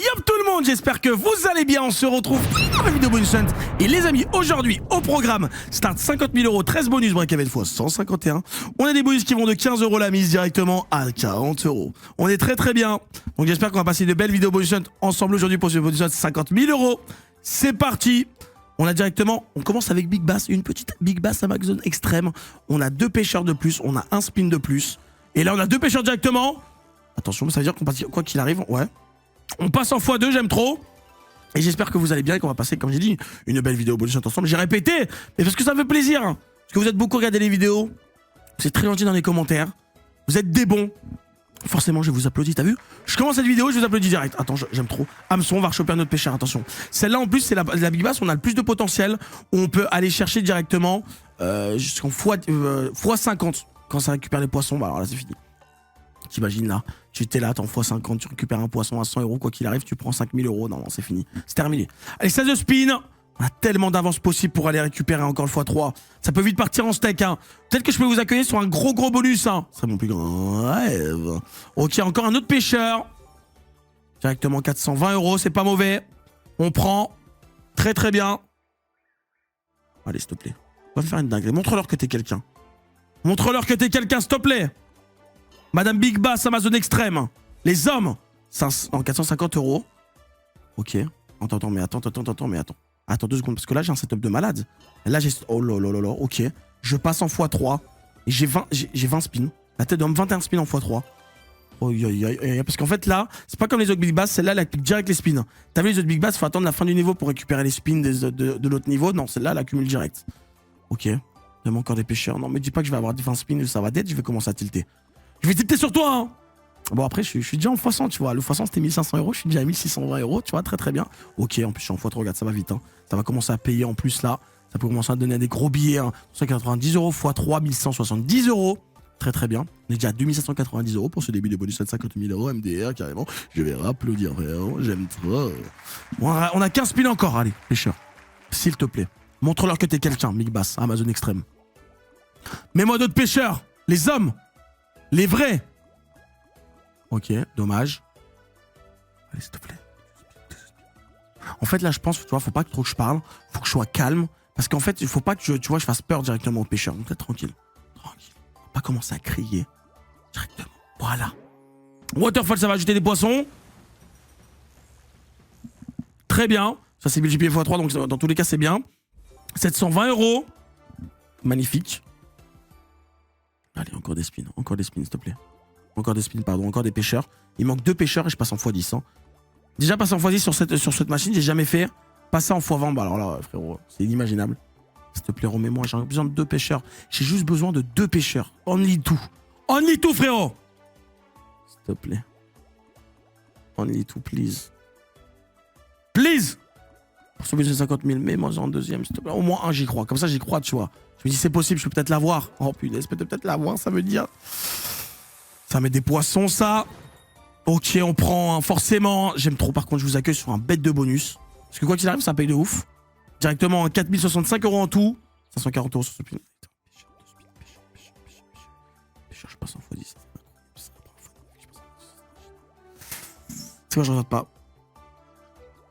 Yop tout le monde, j'espère que vous allez bien, on se retrouve dans la vidéo bonus hunt. Et les amis, aujourd'hui au programme, start 50 000 euros, 13 bonus, break avec fois 151. On a des bonus qui vont de 15 euros la mise directement à 40 euros. On est très bien, donc j'espère qu'on va passer de belles vidéos bonus hunt ensemble aujourd'hui pour ce bonus hunt 50 000 euros. C'est parti. On a directement, on commence avec Big Bass, une petite Big Bass Amazon extrême. On a 2 pêcheurs de plus, on a un spin de plus. Et là on a 2 pêcheurs directement. Attention, ça veut dire qu'on passe, quoi qu'il arrive, ouais. On passe en x2, j'aime trop. Et j'espère que vous allez bien et qu'on va passer, comme j'ai dit, une belle vidéo bonus ensemble. J'ai répété, mais parce que ça me fait plaisir. Parce que vous êtes beaucoup regardé les vidéos. Vous êtes très gentil dans les commentaires. Vous êtes des bons. Forcément, je vous applaudis, t'as vu? Je commence cette vidéo, je vous applaudis direct. Attends, j'aime trop. Hameçon, on va rechoper un autre pêcheur, attention. Celle-là, en plus, c'est la Big Bass, on a le plus de potentiel. On peut aller chercher directement jusqu'en x50. Quand ça récupère les poissons, bah alors là, c'est fini. T'imagines là, tu étais là, t'es en x50, tu récupères un poisson à 100 euros, quoi qu'il arrive, tu prends 5000 euros. Non, c'est fini. C'est terminé. Allez, 16 de spin. On a tellement d'avance possible pour aller récupérer encore le x3. Ça peut vite partir en steak, hein. Peut-être que je peux vous accueillir sur un gros bonus, hein. C'est mon plus grand rêve. Ok, encore un autre pêcheur. Directement 420 euros, c'est pas mauvais. On prend. Très bien. Allez, s'il te plaît. On va faire une dinguerie. Montre-leur que t'es quelqu'un. Montre-leur que t'es quelqu'un, s'il te plaît. Madame Big Bass Amazon Extrême. Les hommes. 450 euros. Ok. Attends, mais attends. Attends 2 secondes, parce que là, j'ai un setup de malade. Là, j'ai... Oh là, ok. Je passe en x3. Et j'ai 20 spins. La tête d'homme, 21 spins en x3. Oh, parce qu'en fait, là, c'est pas comme les autres Big Bass. Celle-là, elle accumule direct les spins. T'as vu les autres Big Bass, faut attendre la fin du niveau pour récupérer les spins de l'autre niveau. Non, celle-là, elle accumule direct. Ok. Il y a encore des pêcheurs. Non, mais dis pas que je vais avoir 20 spins, ça va d'être, je vais commencer à tilter. Je vais tilter sur toi, hein. Bon, après, je suis déjà en x100, tu vois. Le x100, c'était 1500 euros. Je suis déjà à 1620 euros, tu vois. Très bien. Ok, en plus, je suis en x3, regarde, ça va vite, hein. Ça va commencer à payer en plus, là. Ça peut commencer à donner des gros billets, hein. 190 euros x3, 1170 euros. Très bien. On est déjà à 2790 euros pour ce début de bonus de 50 000 euros MDR, carrément. Je vais applaudir, vraiment. J'aime trop. Bon, on a 15 piles encore. Allez, pêcheur. S'il te plaît. Montre-leur que t'es quelqu'un, Big Bass, Amazon Extrême. Mets-moi d'autres pêcheurs. Les hommes. Les vrais. Ok, dommage. Allez, s'il te plaît. En fait, là, je pense, tu vois, faut pas que trop que je parle. Faut que je sois calme. Parce qu'en fait, il faut pas que je fasse peur directement aux pêcheurs. Donc, être tranquille. Tranquille. Faut pas commencer à crier. Directement. Voilà. Waterfall, ça va ajouter des poissons. Très bien. Ça, c'est multiplié x3, donc dans tous les cas, c'est bien. 720 euros. Magnifique. Allez, encore des spins, s'il te plaît. Encore des spins, pardon, encore des pêcheurs. Il manque 2 pêcheurs et je passe en x10. Hein. Déjà, passer en x10 sur cette machine, j'ai jamais fait. Passer en x20, bah alors là, frérot, c'est inimaginable. S'il te plaît, remets-moi, j'ai besoin de 2 pêcheurs. J'ai juste besoin de 2 pêcheurs. Only 2. Only 2, frérot. S'il te plaît. Only 2, please. Please. Pour sauver ces 50 000, mets-moi en deuxième, s'il te plaît. Au moins un, j'y crois. Comme ça, j'y crois, tu vois. Je me dis, c'est possible, je peux peut-être l'avoir. Oh putain, je peux peut-être l'avoir, ça veut dire. Ça met des poissons, ça. Ok, on prend, hein, forcément. J'aime trop, par contre, je vous accueille sur un bête de bonus. Parce que quoi qu'il arrive, ça paye de ouf. Directement, 4065 euros en tout. 540 euros sur ce spin. Pêcheur, je passe en x10. C'est quoi, je regarde pas.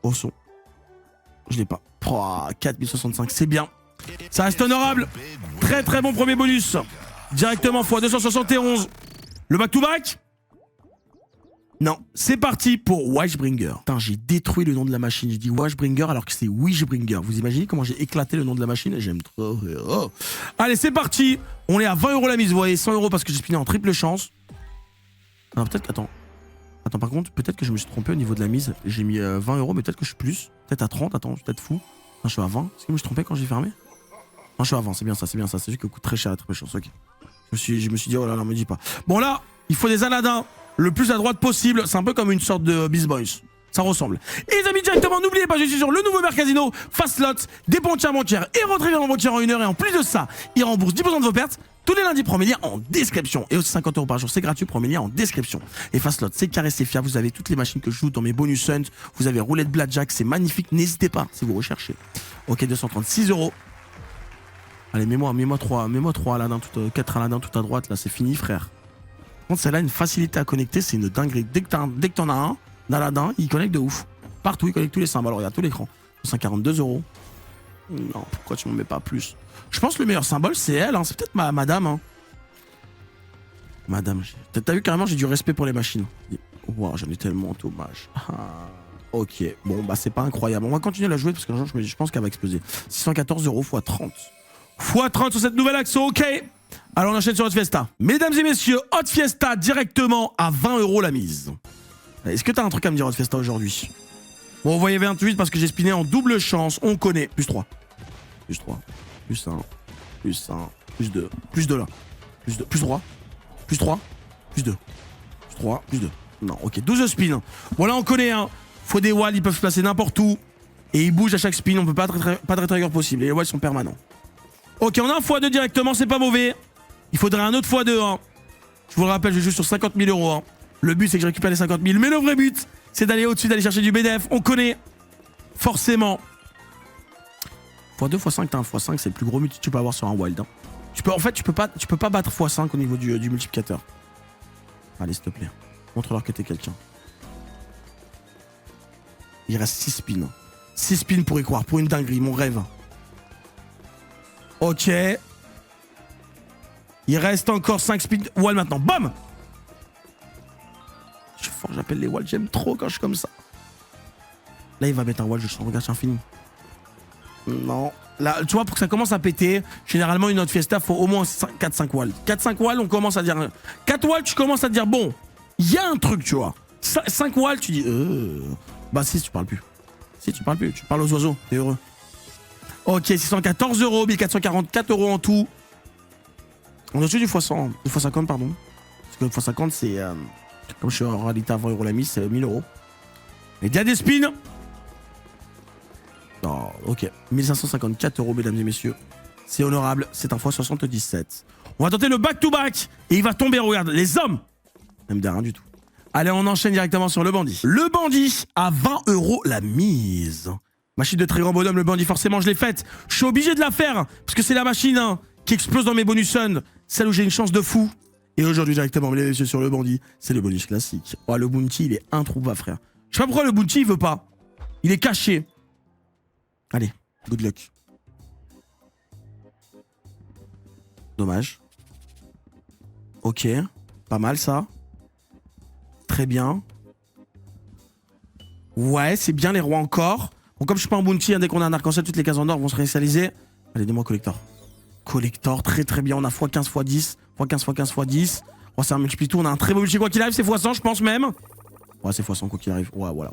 Au son. Je l'ai pas. 4065, c'est bien. Ça reste honorable. Très bon premier bonus. Directement x 271. Le back-to-back. Non, c'est parti pour Wishbringer. Putain, j'ai détruit le nom de la machine. J'ai dit Wishbringer alors que c'est Wishbringer. Vous imaginez comment j'ai éclaté le nom de la machine? J'aime trop. Oh. Allez, c'est parti. On est à 20 euros la mise. Vous voyez, 100 euros parce que j'ai spiné en triple chance. Alors peut-être qu'attends. Attends, par contre, peut-être que je me suis trompé au niveau de la mise. J'ai mis 20 euros, mais peut-être que je suis plus. Peut-être à 30. Attends, je suis peut-être fou. Non, je suis à 20. Est-ce que je me suis trompé quand j'ai fermé? Non, je suis à 20. C'est bien ça. C'est juste que ça coûte très cher la triple chance. Ok. Je me suis dit, oh là là, me dis pas. Bon, là, il faut des Aladins le plus à droite possible. C'est un peu comme une sorte de Beast Boys. Ça ressemble. Et les amis, directement, n'oubliez pas, je suis sur le nouveau Mercasino, Fast Slot, des bons tiers bancaires et rentrez dans le banquier en 1 heure. Et en plus de ça, il rembourse 10% de vos pertes. Tous les lundis, premier lien en description. Et aussi 50 euros par jour, c'est gratuit, premier lien en description. Et Fast Slot, c'est carré, c'est fiable. Vous avez toutes les machines que je joue dans mes bonus hunt. Vous avez roulette blackjack, c'est magnifique. N'hésitez pas si vous recherchez. Ok, 236 euros. Allez, mets-moi 3 Aladin, 4 Aladin tout à droite, là, c'est fini, frère. Par contre, celle-là, une facilité à connecter, c'est une dinguerie. Dès que t'en as un, Naladin, il connecte de ouf. Partout, il connecte tous les symboles. Alors, regarde tout l'écran. 142 €. Non, pourquoi tu m'en mets pas plus? Je pense que le meilleur symbole, c'est elle. Hein. C'est peut-être madame. Hein. Madame, t'as vu carrément, j'ai du respect pour les machines. Wow, j'en ai tellement, dommage. Ah, ok, bon, bah c'est pas incroyable. On va continuer à la jouer parce qu'un jour, je pense qu'elle va exploser. 614 € x 30. X 30 sur cette nouvelle action, ok. Alors on enchaîne sur Hot Fiesta. Mesdames et messieurs, Hot Fiesta directement à 20 € la mise. Est-ce que t'as un truc à me dire Hot Fiesta aujourd'hui? Bon, vous voyez 28 parce que j'ai spiné en double chance. On connaît. Plus 3. Plus 3. Plus 1. Plus 1. Plus 2. Plus 2 là. Plus 2. Plus 3. Plus 3. Plus 2. Plus 3. Plus 2. Non, ok. 12 spins. Bon, là, on connaît, hein. Faut des walls, ils peuvent se placer n'importe où. Et ils bougent à chaque spin. On peut pas de trigger possible. Et les walls sont permanents. Ok, on a un x2 directement. C'est pas mauvais. Il faudrait un autre x2. Hein. Je vous le rappelle, je joue sur 50 000 €. Hein. Le but, c'est que je récupère les 50 000. Mais le vrai but, c'est d'aller au-dessus, d'aller chercher du BDF. On connaît. Forcément. x2, x5, t'as un x5, c'est le plus gros multi que tu peux avoir sur un wild. Hein. En fait, tu peux pas battre x5 au niveau du multiplicateur. Allez, s'il te plaît. Montre-leur que t'es quelqu'un. Il reste 6 spins. 6 spins pour y croire, pour une dinguerie, mon rêve. Ok. Il reste encore 5 spins. Wall maintenant. Bam! Je suis fort, j'appelle les walls. J'aime trop quand je suis comme ça. Là, il va mettre un wall, je sens. Regarde, c'est infini. Non. Là, tu vois, pour que ça commence à péter, généralement, une autre fiesta, faut au moins 4-5 walls. 4-5 walls, on commence à dire... 4 walls, tu commences à dire, bon, il y a un truc, tu vois. 5 walls, tu dis... Bah si, tu parles plus. Si, tu parles plus. Tu parles aux oiseaux, t'es heureux. Ok, 614 €, 1444 € en tout. On est au-dessus du x100, du x50, pardon. Parce que le x50, c'est... comme je suis en réalité à 20 € la mise, c'est 1000 €. Et il y a des spins. Oh, ok. 1554 €, mesdames et messieurs. C'est honorable. C'est un x77. On va tenter le back-to-back. Et il va tomber, regarde, les hommes. Même de rien du tout. Allez, on enchaîne directement sur le bandit. Le bandit à 20 € la mise. Machine de très grand bonhomme, le bandit, forcément, je l'ai faite. Je suis obligé de la faire. Parce que c'est la machine hein, qui explose dans mes bonus sun. Celle où j'ai une chance de fou. Et aujourd'hui, directement, mesdames et messieurs, sur le bandit, c'est le bonus classique. Oh, le bounty, il est introuvable, frère. Je sais pas pourquoi le bounty, il veut pas. Il est caché. Allez, good luck. Dommage. Ok, pas mal ça. Très bien. Ouais, c'est bien les rois encore. Bon, comme je suis pas en bounty, hein, dès qu'on a un arc-en-ciel, toutes les cases en or vont se réinitialiser. Allez, donne-moi collector. Collector, très très bien. On a x15, x10, x15, x15, x10. Oh, c'est un multiplie tout. On a un très beau multi quoi qu'il arrive. C'est x100, je pense même. Ouais, c'est x100 quoi qu'il arrive. Ouais, voilà,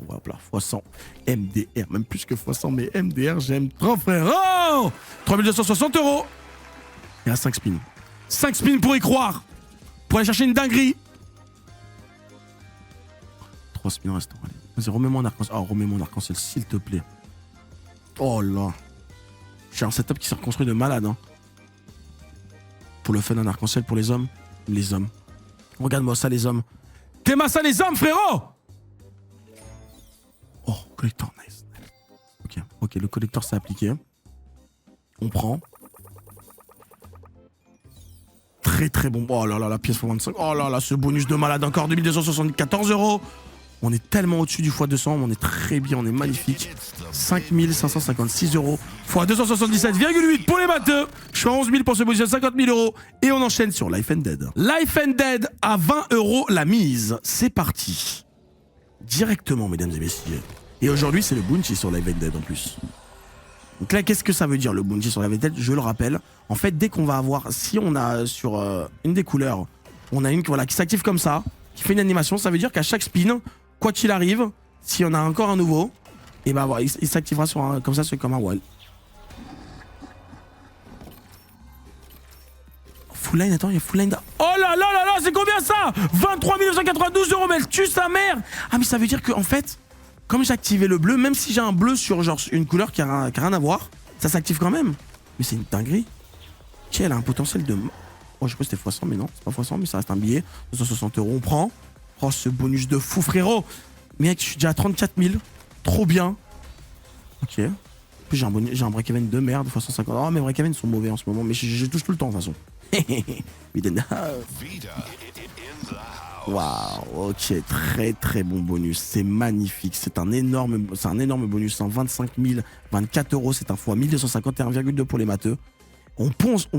x100. MDR, même plus que x100, mais MDR, j'aime trop, frérot. 3260 €. Il reste 5 spins. 5 spins pour y croire. Pour aller chercher une dinguerie. 3 spins restants. Allez. Vas-y, remets-moi un arc-en-ciel. Oh, remets-moi un arc-en-ciel, s'il te plaît. Oh là. J'ai un setup qui s'est reconstruit de malade. Hein. Pour le fun, un arc-en-ciel pour les hommes. Les hommes. Regarde-moi ça, les hommes. T'aimes ça, les hommes, frérot? Oh, collector, nice. Ok, le collector s'est appliqué. On prend. Très très bon. Oh là là, la pièce pour 25. Oh là là, ce bonus de malade encore. 2274 €. On est tellement au-dessus du x200. On est très bien, on est magnifique. 5556 €. x277,8 pour les batteux. Je suis à 11 000 pour ce bonus de 50 000 €. Et on enchaîne sur Life and Dead. Life and Dead à 20 € la mise. C'est parti. Directement, mesdames et messieurs. Et aujourd'hui, c'est le bounty sur Life and Dead en plus. Donc là, qu'est-ce que ça veut dire le bounty sur Life and Dead? Je le rappelle. En fait, dès qu'on va avoir, si on a sur une des couleurs, on a une voilà, qui s'active comme ça, qui fait une animation, ça veut dire qu'à chaque spin, quoi qu'il arrive, s'il y en a encore un nouveau, et ben voilà, il s'activera sur un, comme ça, c'est comme un wall. Full line, attends, il y a full line. Oh là là là là, c'est combien ça? 23 992 €, mais elle tue sa mère. Ah, mais ça veut dire que en fait, comme j'ai activé le bleu, même si j'ai un bleu sur genre une couleur qui a rien à voir, ça s'active quand même. Mais c'est une dinguerie. Qui elle a un potentiel de... Oh, je crois que c'était x100, mais non, c'est pas x100, mais ça reste un billet. 260 €, on prend. Oh, ce bonus de fou, frérot. Mec, je suis déjà à 34 000. Trop bien. Ok. En plus, j'ai un break-even de merde, x150. Oh, mes break-even sont mauvais en ce moment, mais je touche tout le temps, de toute façon. Waouh, ok, très très bon bonus, c'est magnifique, c'est un énorme bonus, 125 000, 24 euros, c'est un fois 1251,2 pour les matheux. On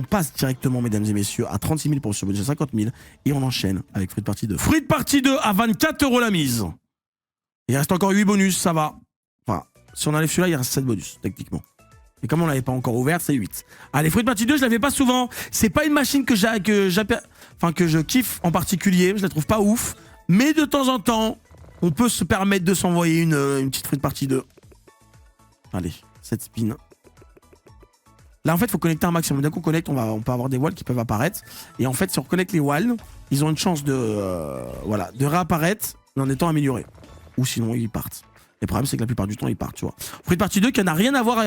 passe directement, mesdames et messieurs, à 36 000 pour ce bonus de 50 000 et on enchaîne avec Fruit Party 2. Fruit Party 2 à 24 euros la mise. Il reste encore 8 bonus, ça va. Enfin, si on enlève celui-là, il reste 7 bonus, techniquement. Et comme on l'avait pas encore ouvert, c'est 8. Allez, Fruit Party 2, je l'avais pas souvent. C'est pas une machine que je kiffe en particulier. Je la trouve pas ouf. Mais de temps en temps, on peut se permettre de s'envoyer une petite Fruit Party 2. Allez, 7 spins. Là, en fait, il faut connecter un maximum. Dès qu'on connecte, on peut avoir des walls qui peuvent apparaître. Et en fait, si on reconnecte les walls, ils ont une chance de réapparaître, mais en étant améliorés. Ou sinon, ils partent. Le problème, c'est que la plupart du temps, ils partent, tu vois. Fruit Party 2, qui n'a rien à voir...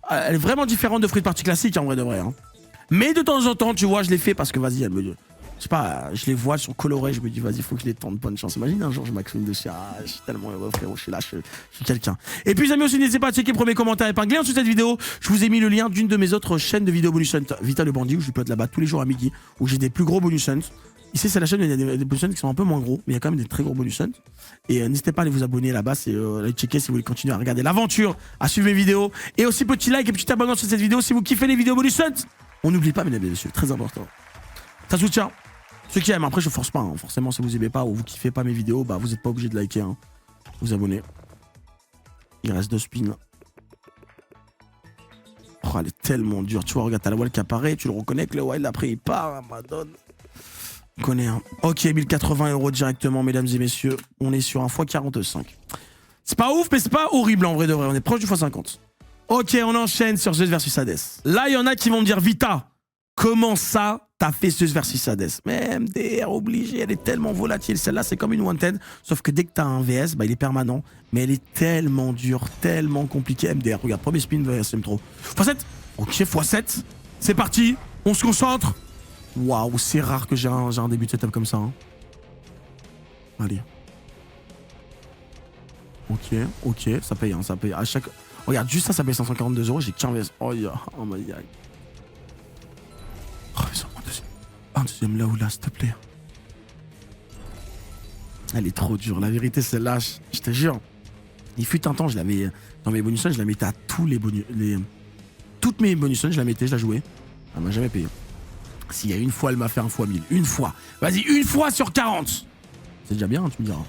elle est vraiment différente de Fruit Party classique, en vrai de vrai. Hein. Mais de temps en temps, tu vois, je l'ai fait parce que, vas-y, elle me... Je sais pas, je les vois, elles sont colorées, je me dis, vas-y, faut que je les tente, bonne chance. Imagine un jour, je m'accline dessus, je suis tellement heureux, frérot, je suis là, je suis quelqu'un. Et puis, les amis, aussi, n'hésitez pas à checker le premier commentaire épinglé en dessous de cette vidéo. Je vous ai mis le lien d'une de mes autres chaînes de vidéos bonus hunt, Vita le Bandit, où je upload là-bas tous les jours à midi, où j'ai des plus gros bonus hunt. Ici, c'est la chaîne où il y a des bonus hunt qui sont un peu moins gros, mais il y a quand même des très gros bonus hunt. Et n'hésitez pas à aller vous abonner là-bas, c'est aller checker si vous voulez continuer à regarder l'aventure, à suivre mes vidéos. Et aussi, petit like et petit abonnement sur cette vidéo si vous kiffez les vidéos bonus hunt. On n'oublie pas, mesdames et messieurs, très important. Ça soutient. Ceux qui aiment, après je force pas, hein. Forcément si vous aimez pas ou vous kiffez pas mes vidéos, bah vous êtes pas obligé de liker, hein. Vous abonner. Il reste 2 spins. Oh, elle est tellement dure, tu vois, regarde, t'as la wall qui apparaît, tu le reconnais que le wild après il part, hein, madone. On connaît, hein. Ok, 1080 euros directement, mesdames et messieurs, on est sur un x45. C'est pas ouf, mais c'est pas horrible en vrai de vrai, on est proche du x50. Ok, on enchaîne sur Zeus versus Hades. Là, il y en a qui vont me dire, Vita, comment ça t'as fait Zeus versus Hades? Mais MDR obligé, elle est tellement volatile. Celle-là, c'est comme une wanted. Sauf que dès que t'as un VS, bah, il est permanent. Mais elle est tellement dure, tellement compliquée. MDR, regarde, premier spin, VSM trop. x7. Ok, x7. C'est parti. On se concentre. Waouh, c'est rare que j'ai un début de setup comme ça. Hein. Allez. Ok, ça paye, hein, ça paye. À chaque... Regarde, juste ça paye 542 €. J'ai qu'un VS. Oh, yeah. Oh my god. Oh, un deuxième là ou là, s'il te plaît. Elle est trop dure. La vérité, celle-là, je te jure. Il fut un temps, je l'avais dans mes bonus, je la mettais à tous les bonus. Toutes mes bonus, je la mettais, je la jouais. Elle m'a jamais payé. S'il y a une fois, elle m'a fait un x 1000. Une fois. Vas-y, une fois sur 40. C'est déjà bien, hein, tu me diras.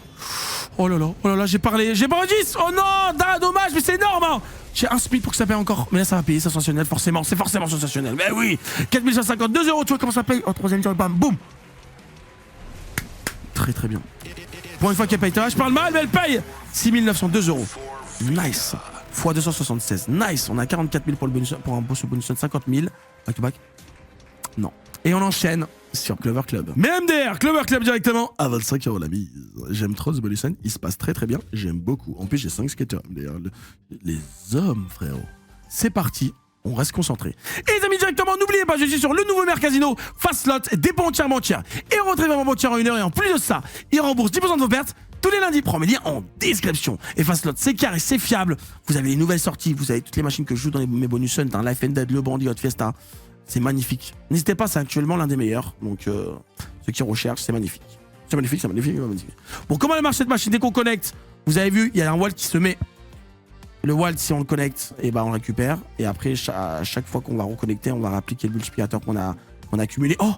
Oh là là, j'ai parlé 10. Oh non, dommage, mais c'est énorme. Hein. J'ai un speed pour que ça paye encore. Mais là, ça va payer, c'est sensationnel, forcément. C'est forcément sensationnel. Mais oui, 4152 €, tu vois comment ça paye. Oh, troisième tir, bam, boum. Très très bien. Pour une fois qu'elle paye, je parle mal, mais elle paye 6902 €. Nice. X 276. Nice. On a 44 000 pour le bonus, pour un bonus de 50 000. Back to back. Non. Et on enchaîne sur Clover Club. Mais MDR, Clover Club directement à 25 € la mise. J'aime trop ce bonus, il se passe très très bien. J'aime beaucoup. En plus, j'ai 5 skaters. Les hommes, frérot. C'est parti. On reste concentré. Et les amis, directement, n'oubliez pas, je suis sur le nouveau Mercasino Fast Slot, dépôt entièrement tiers. Et rentrez vraiment bon tiers en 1 heure. Et en plus de ça, il rembourse 10% de vos pertes tous les lundis. Prends mes liens en description. Et Fast Slot, c'est carré, c'est fiable. Vous avez les nouvelles sorties. Vous avez toutes les machines que je joue dans mes bonus hunt. Life and Dead, le Bandit, Hot Fiesta. C'est magnifique. N'hésitez pas, c'est actuellement l'un des meilleurs. Donc, ceux qui recherchent, c'est magnifique. C'est magnifique, c'est magnifique, c'est magnifique. Bon, comment elle marche cette machine? Dès qu'on connecte, vous avez vu, il y a un wall qui se met. Le wall, si on le connecte, et ben on le récupère. Et après, à chaque fois qu'on va reconnecter, on va réappliquer le multiplicateur qu'on a accumulé. Oh,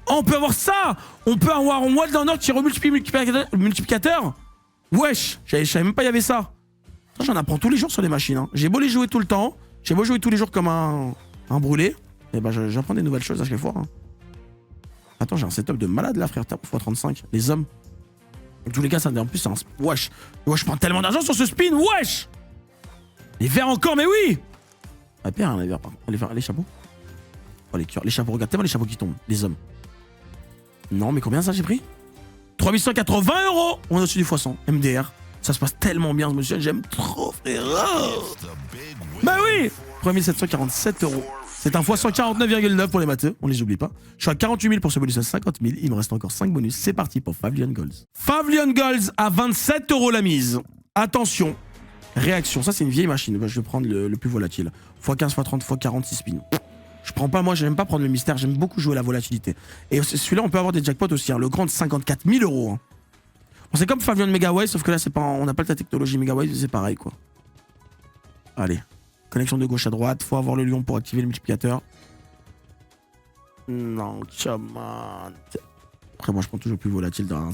on peut avoir ça. On peut avoir un wall dans notre qui remultiplie le multiplicateur. Wesh, je savais même pas il y avait ça. J'en apprends tous les jours sur les machines. Hein. J'ai beau les jouer tout le temps. J'ai beau jouer tous les jours comme un brûlé. Et ben j'apprends des nouvelles choses à chaque fois. Hein. Attends, j'ai un setup de malade là, frère. x35. Les hommes. En tous les cas, ça en plus, c'est un... Wesh. Wesh, je prends tellement d'argent sur ce spin. Wesh. Les verts encore, mais oui. Ah, bien, les verts. Les chapeaux. Oh, les cœurs. Les chapeaux, regarde tellement les chapeaux qui tombent. Les hommes. Non, mais combien ça j'ai pris? 3180 €. On est au-dessus du x100. MDR. Ça se passe tellement bien, ce monsieur. J'aime trop, frère. Bah oui. 3747 €. C'est un x 149,9 pour les matheux, on les oublie pas. Je suis à 48 000 pour ce bonus à 50 000, il me reste encore 5 bonus, c'est parti pour Favlion Golds. Favlion Golds à 27 € la mise. Attention, réaction, ça c'est une vieille machine, je vais prendre le plus volatile. x15, x30, x40, 6 spins. Je prends pas, moi, j'aime pas prendre le mystère, j'aime beaucoup jouer la volatilité. Et celui-là, on peut avoir des jackpots aussi, hein. Le grand de 54 000 €. Hein. Bon, c'est comme Favion Megawave, sauf que là, c'est pas, on n'a pas la technologie Megawave, c'est pareil, quoi. Allez. Connexion de gauche à droite, faut avoir le lion pour activer le multiplicateur. Non, come on. Après, moi, je prends toujours plus volatile. Hein.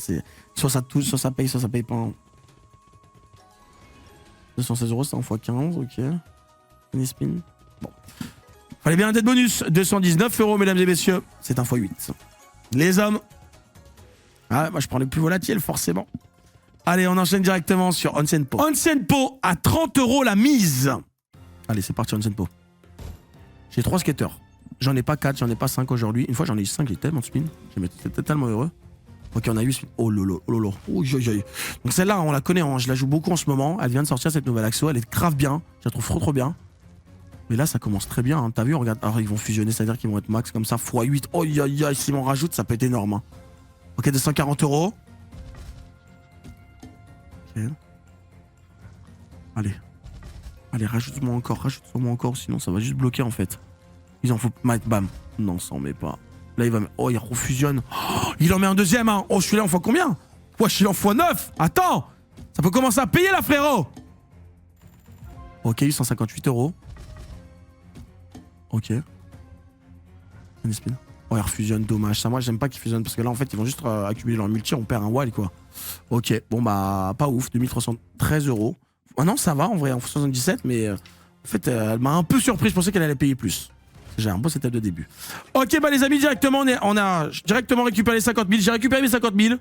Soit ça touche, soit ça paye pas. Hein. 216 €, c'est en x15, ok. Une spin. Bon. Fallait bien un dead bonus. 219 €, mesdames et messieurs. C'est un x8. Les hommes. Ah, moi, je prends le plus volatile, forcément. Allez, on enchaîne directement sur Onsen Po. Onsen Po à 30 € la mise. Allez, c'est parti, Onsen Po. J'ai 3 skaters. J'en ai pas 4, j'en ai pas 5 aujourd'hui. Une fois, j'en ai eu 5, j'ai tellement de spin. J'étais tellement heureux. Ok, on a eu spin. Oh lolo, oh lolo. Oh, donc celle-là, on la connaît, hein. Je la joue beaucoup en ce moment. Elle vient de sortir, cette nouvelle Axo. Elle est grave bien. Je la trouve trop bien. Mais là, ça commence très bien. Hein. T'as vu, regarde. Alors, ils vont fusionner, c'est-à-dire qu'ils vont être max comme ça, x8. Oh, s'ils m'en rajoutent, ça peut être énorme. Hein. Ok, 240 €. Ok. Allez. Allez, rajoute-moi encore, sinon ça va juste bloquer en fait. Ils en font. Bam. Non, ça en met pas. Là, il va. Oh, il refusionne. Oh, il en met un deuxième, hein. Oh, celui-là, en fois combien? Wesh, il en fois 9. Attends. Ça peut commencer à payer là, frérot. Ok, 858 €. Ok. Un spin. Oh, il refusionne, dommage. Ça, moi, j'aime pas qu'ils fusionnent parce que là, en fait, ils vont juste accumuler leur multi. On perd un wild, quoi. Ok, bon, bah, pas ouf. 2313 €. Ah non, ça va en vrai, en 77, mais en fait, elle m'a un peu surpris. Je pensais qu'elle allait payer plus. J'ai un bon setup de début. Ok, bah les amis, directement, on a directement récupéré les 50 000. J'ai récupéré mes 50 000.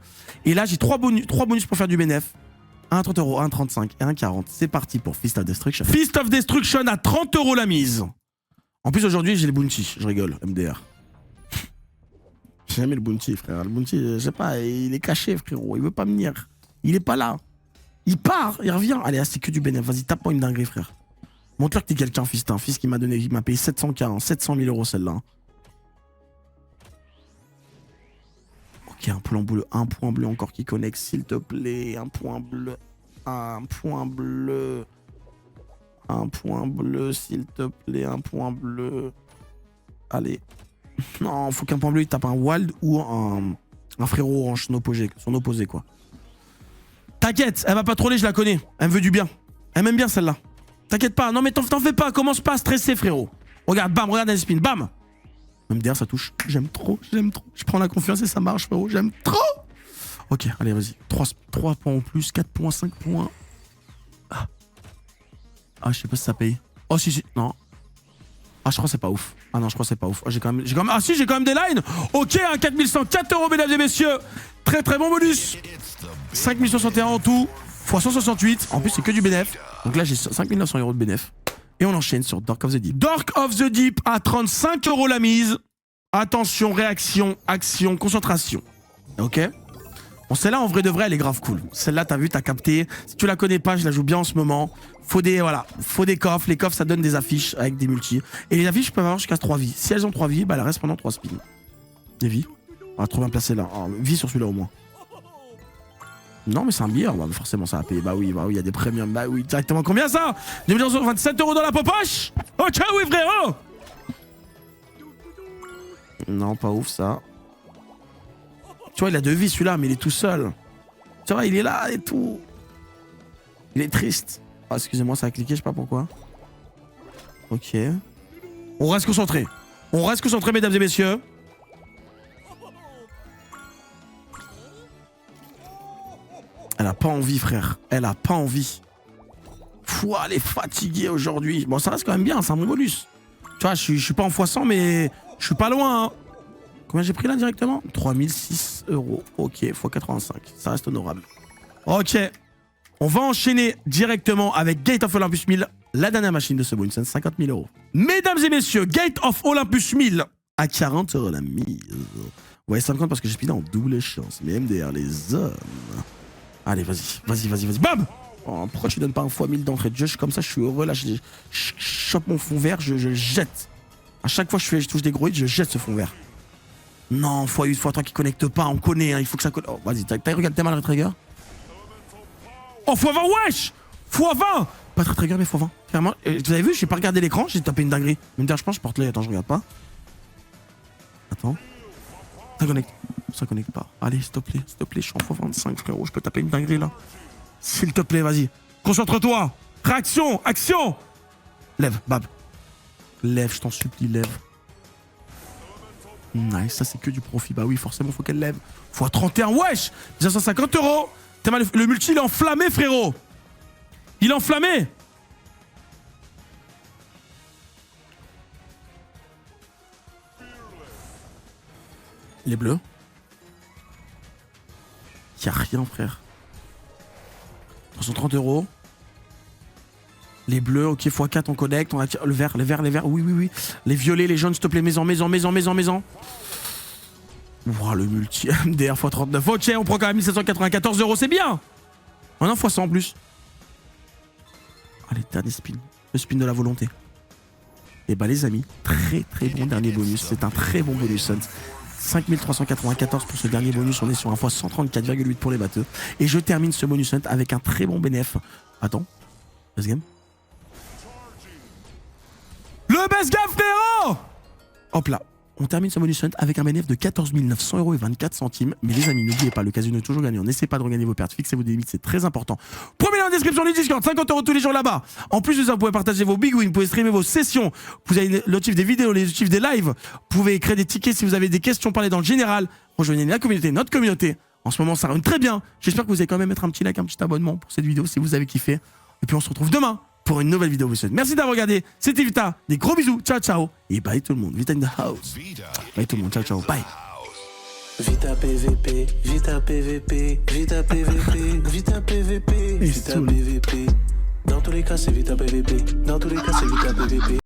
Et là, j'ai 3 bonus pour faire du bénéf. Un 30 €, un 35 et un 40. C'est parti pour Fist of Destruction. Fist of Destruction à 30 € la mise. En plus, aujourd'hui, j'ai les bounty. Je rigole, MDR. J'ai jamais le bounty, frère. Le bounty, je sais pas, il est caché, frérot. Il veut pas venir. Il est pas là. Il part, il revient. Allez, c'est que du bénéf. Vas-y, tape-moi une dinguerie, frère. Montre-leur que t'es quelqu'un, fils. Un fils qui m'a donné, il m'a payé 700K, hein, 700 000 € celle-là. Ok, un point bleu encore qui connecte, s'il te plaît. Un point bleu. Un point bleu. Un point bleu, s'il te plaît. Un point bleu. Allez. Non, faut qu'un point bleu, il tape un wild ou un frérot orange, son opposé, quoi. T'inquiète, elle va pas troller, je la connais. Elle me veut du bien. Elle m'aime bien celle-là. T'inquiète pas, non mais t'en fais pas, commence pas à stresser, frérot. Regarde, bam, regarde un spin, bam. Même derrière, ça touche. J'aime trop. Je prends la confiance et ça marche, frérot. J'aime trop. Ok, allez, vas-y. 3 points en plus, 4 points, 5 points. Ah, je sais pas si ça paye. Oh, si, non. Ah, je crois que c'est pas ouf. Ah non, je crois que c'est pas ouf. Oh, j'ai quand même... Ah si, j'ai quand même des lines. Ok, un 4104 €, mesdames et messieurs. Très bon bonus. 5061 en tout, x 168. En plus, c'est que du bénéf. Donc là, j'ai 5900 € de bénéf. Et on enchaîne sur Dark of the Deep. Dark of the Deep à 35 € la mise. Attention, réaction, action, concentration. Ok? Bon, celle-là, en vrai de vrai, elle est grave cool. Celle-là, t'as vu, t'as capté. Si tu la connais pas, je la joue bien en ce moment. Faut des coffres. Les coffres, ça donne des affiches avec des multis. Et les affiches peuvent avoir jusqu'à 3 vies. Si elles ont 3 vies, bah, elles restent pendant 3 spins. Des vies. Ah, trop bien placé là. Oh, vie sur celui-là au moins. Non, mais c'est un billard. Bah, forcément, ça va payer. Bah oui, il y a des premiums. Bah oui, directement. Combien ça? 27 € dans la poche. Oh, ciao, oui, frérot. Non, pas ouf ça. Tu vois, il a 2 vies celui-là, mais il est tout seul. Tu vois, il est là et tout. Il est triste. Ah, excusez-moi, ça a cliqué, je sais pas pourquoi. Ok. On reste concentré. Mesdames et messieurs. Elle a pas envie, frère. Elle a pas envie. Fou, elle est fatiguée aujourd'hui. Bon, ça reste quand même bien, c'est un bon bonus. Tu vois, je suis pas en x100, mais je suis pas loin. Hein. Combien j'ai pris là directement? 3006 €. Ok, x 85. Ça reste honorable. Ok. On va enchaîner directement avec Gate of Olympus 1000, la dernière machine de ce bonus, 50 000 €. Mesdames et messieurs, Gate of Olympus 1000 à 40 € la mise. Ouais, 50 parce que j'ai speedé en double chance. Mais MDR, les hommes. Allez, vas-y. Bam! Oh, pourquoi tu donnes pas un x1000 d'entrée de jeu? Je suis comme ça, je suis heureux. Là, je chope mon fond vert, je jette. À chaque fois que je touche des gros hits, je jette ce fond vert. Non, x8, x3 qui connecte pas, on connaît, hein, il faut que ça connecte. Oh, vas-y, regarde, t'es mal le trigger. Oh, x20, wesh! x20! Pas très grave, mais x20. Clairement, vous avez vu, j'ai pas regardé l'écran, j'ai tapé une dinguerie. Même dire, je pense, je porte l'œil. Attends, je regarde pas. Attends. Ça connecte pas. Allez, s'il te plaît, je suis en x25, frérot, je peux taper une dinguerie là. S'il te plaît, vas-y. Concentre-toi. Réaction, action. Lève, Bab. Lève, je t'en supplie, lève. Nice, ça c'est que du profit. Bah oui, forcément, faut qu'elle lève. Fois 31, wesh. Déjà 150 €. T'es mal, le multi, il est enflammé, frérot. Il est enflammé. Les bleus. Y'a rien, frère. 330 €. Les bleus, ok, x4, on connecte, on attire le vert, les verts, oui. Les violets, les jaunes, s'il te plaît, maison. Ouah, le multi MDR x39. Ok, on prend quand même 1794 €, c'est bien. On a x100 en plus. Allez, dernier spin. Le spin de la volonté. Et bah les amis, très bon dernier bonus. C'est un très bon bonus. 5394 pour ce dernier bonus. On est sur un x 134,8 pour les batteux. Et je termine ce bonus hunt avec un très bon bénéf. Attends. Best game. Le best game, frérot. Hop là. On termine ce bonus hunt avec un bénéfice de 14 900 € et 24 centimes. Mais les amis, n'oubliez pas, le casino est toujours gagnant. N'essayez pas de regagner vos pertes. Fixez vos limites, c'est très important. Premier lien en description du Discord, 50 € tous les jours là-bas. En plus de ça, vous pouvez partager vos big wins, vous pouvez streamer vos sessions. Vous avez le chiffre des vidéos, les chiffres des lives. Vous pouvez créer des tickets si vous avez des questions, parler dans le général. Rejoignez la communauté, notre communauté. En ce moment, ça rend très bien. J'espère que vous allez quand même mettre un petit like, un petit abonnement pour cette vidéo si vous avez kiffé. Et puis on se retrouve demain pour une nouvelle vidéo. Merci d'avoir regardé. C'était Vita. Des gros bisous. Ciao. Et bye tout le monde. Vita in the house. Bye tout le monde. Ciao. Bye. Vita PVP, Vita PVP, Vita PVP, Vita PVP, Vita PVP. Dans tous les cas, c'est Vita PVP. Dans tous les cas, c'est Vita PVP.